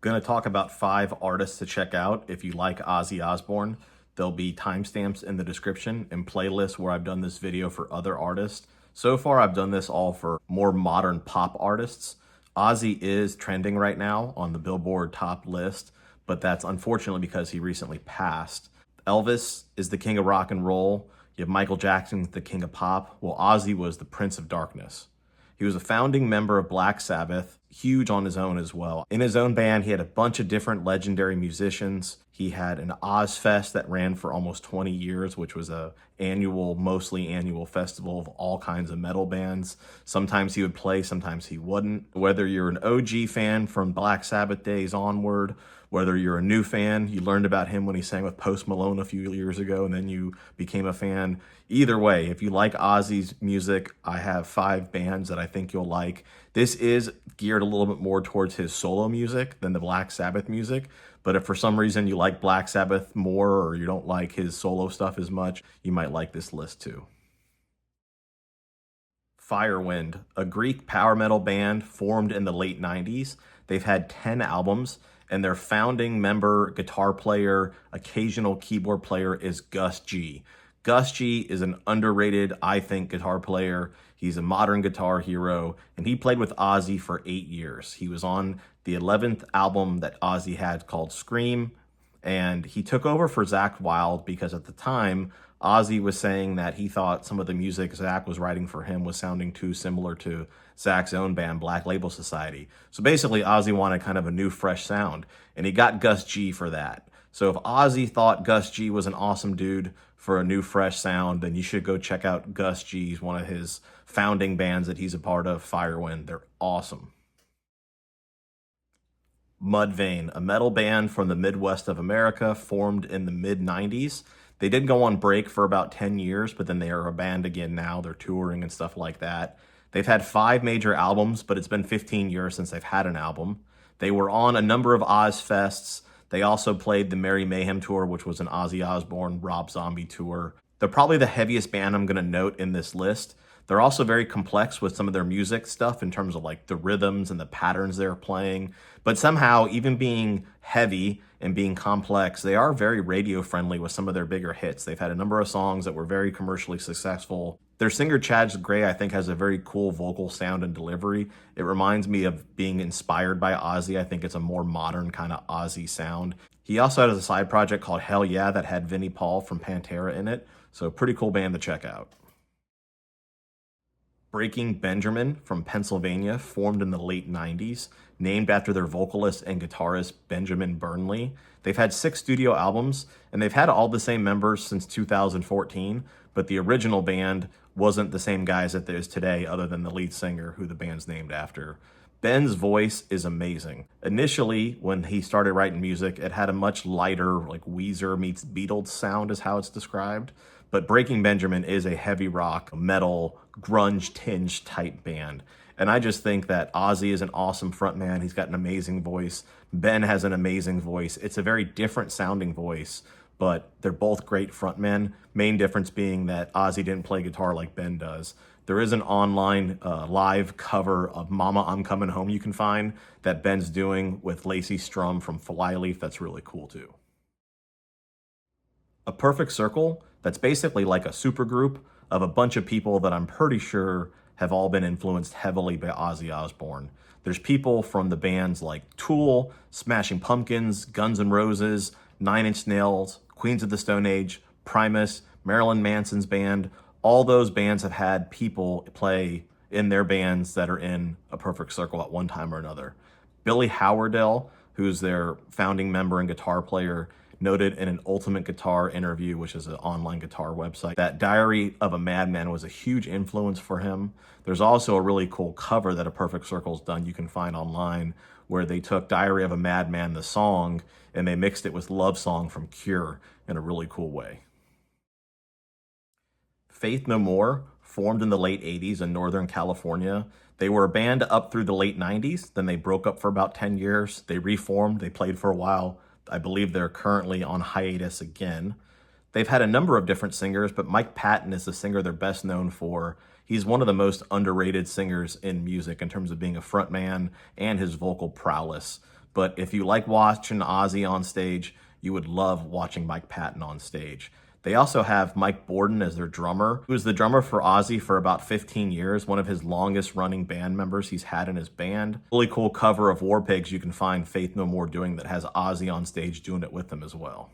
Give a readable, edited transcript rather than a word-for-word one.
Going to talk about 5 artists to check out if you like Ozzy Osbourne. There'll be timestamps in the description and playlists where I've done this video for other artists. So far, I've done this all for more modern pop artists. Ozzy is trending right now on the Billboard top list, but that's unfortunately because he recently passed. Elvis is the king of rock and roll. You have Michael Jackson, the king of pop. Well, Ozzy was the prince of darkness. He was a founding member of Black Sabbath, huge on his own as well. In his own band, he had a bunch of different legendary musicians. He had an Ozfest that ran for almost 20 years, which was a mostly annual festival of all kinds of metal bands. Sometimes he would play, sometimes he wouldn't. Whether you're an OG fan from Black Sabbath days onward, whether you're a new fan, you learned about him when he sang with Post Malone a few years ago and then you became a fan. Either way, if you like Ozzy's music, I have 5 bands that I think you'll like. This is geared a little bit more towards his solo music than the Black Sabbath music, but if for some reason you like Black Sabbath more or you don't like his solo stuff as much, you might like this list too. Firewind, a Greek power metal band formed in the late 90s. They've had 10 albums, and their founding member, guitar player, occasional keyboard player is gusg. gusg is an underrated, I think, guitar player. He's a modern guitar hero, and he played with Ozzy for 8 years. He was on the 11th album that Ozzy had called Scream, and he took over for Zakk Wylde because at the time, Ozzy was saying that he thought some of the music Zakk was writing for him was sounding too similar to Zack's own band, Black Label Society. So basically, Ozzy wanted kind of a new, fresh sound, and he got gusg for that. So if Ozzy thought gusg was an awesome dude for a new, fresh sound, then you should go check out gusg, one of his founding bands that he's a part of, Firewind. They're awesome. Mudvayne, a metal band from the Midwest of America, formed in the mid-90s. They did go on break for about 10 years, but then they are a band again now. They're touring and stuff like that. They've had 5 major albums, but it's been 15 years since they've had an album. They were on a number of Ozfests. They also played the Merry Mayhem Tour, which was an Ozzy Osbourne, Rob Zombie tour. They're probably the heaviest band I'm going to note in this list. They're also very complex with some of their music stuff in terms of like the rhythms and the patterns they're playing. But somehow, even being heavy and being complex, they are very radio friendly with some of their bigger hits. They've had a number of songs that were very commercially successful. Their singer, Chad Gray, I think has a very cool vocal sound and delivery. It reminds me of being inspired by Ozzy. I think it's a more modern kind of Ozzy sound. He also has a side project called Hell Yeah that had Vinnie Paul from Pantera in it. So pretty cool band to check out. Breaking Benjamin from Pennsylvania, formed in the late 90s, named after their vocalist and guitarist Benjamin Burnley. They've had 6 studio albums, and they've had all the same members since 2014, but the original band wasn't the same guys that there is today other than the lead singer, who the band's named after. Ben's voice is amazing. Initially, when he started writing music, it had a much lighter, like Weezer meets Beatles sound is how it's described. But Breaking Benjamin is a heavy rock, metal, grunge-tinged type band. And I just think that Ozzy is an awesome frontman. He's got an amazing voice. Ben has an amazing voice. It's a very different sounding voice, but they're both great frontmen. Main difference being that Ozzy didn't play guitar like Ben does. There is an online live cover of Mama, I'm Coming Home you can find that Ben's doing with Lacey Strum from Flyleaf. That's really cool too. A Perfect Circle, that's basically like a supergroup of a bunch of people that I'm pretty sure have all been influenced heavily by Ozzy Osbourne. There's people from the bands like Tool, Smashing Pumpkins, Guns N' Roses, 9 Inch Nails, Queens of the Stone Age, Primus, Marilyn Manson's band. All those bands have had people play in their bands that are in A Perfect Circle at one time or another. Billy Howerdel, who's their founding member and guitar player, noted in an Ultimate Guitar interview, which is an online guitar website, that Diary of a Madman was a huge influence for him. There's also a really cool cover that A Perfect Circle's done you can find online where they took Diary of a Madman, the song, and they mixed it with Love Song from Cure in a really cool way. Faithnomore, formed in the late 80s in Northern California. They were a band up through the late 90s, then they broke up for about 10 years. They reformed, they played for a while. I believe they're currently on hiatus again. They've had a number of different singers, but Mike Patton is the singer they're best known for. He's one of the most underrated singers in music in terms of being a frontman and his vocal prowess. But if you like watching Ozzy on stage, you would love watching Mike Patton on stage. They also have Mike Borden as their drummer, who was the drummer for Ozzy for about 15 years, one of his longest running band members he's had in his band. Really cool cover of War Pigs you can find Faith No More doing that has Ozzy on stage doing it with them as well.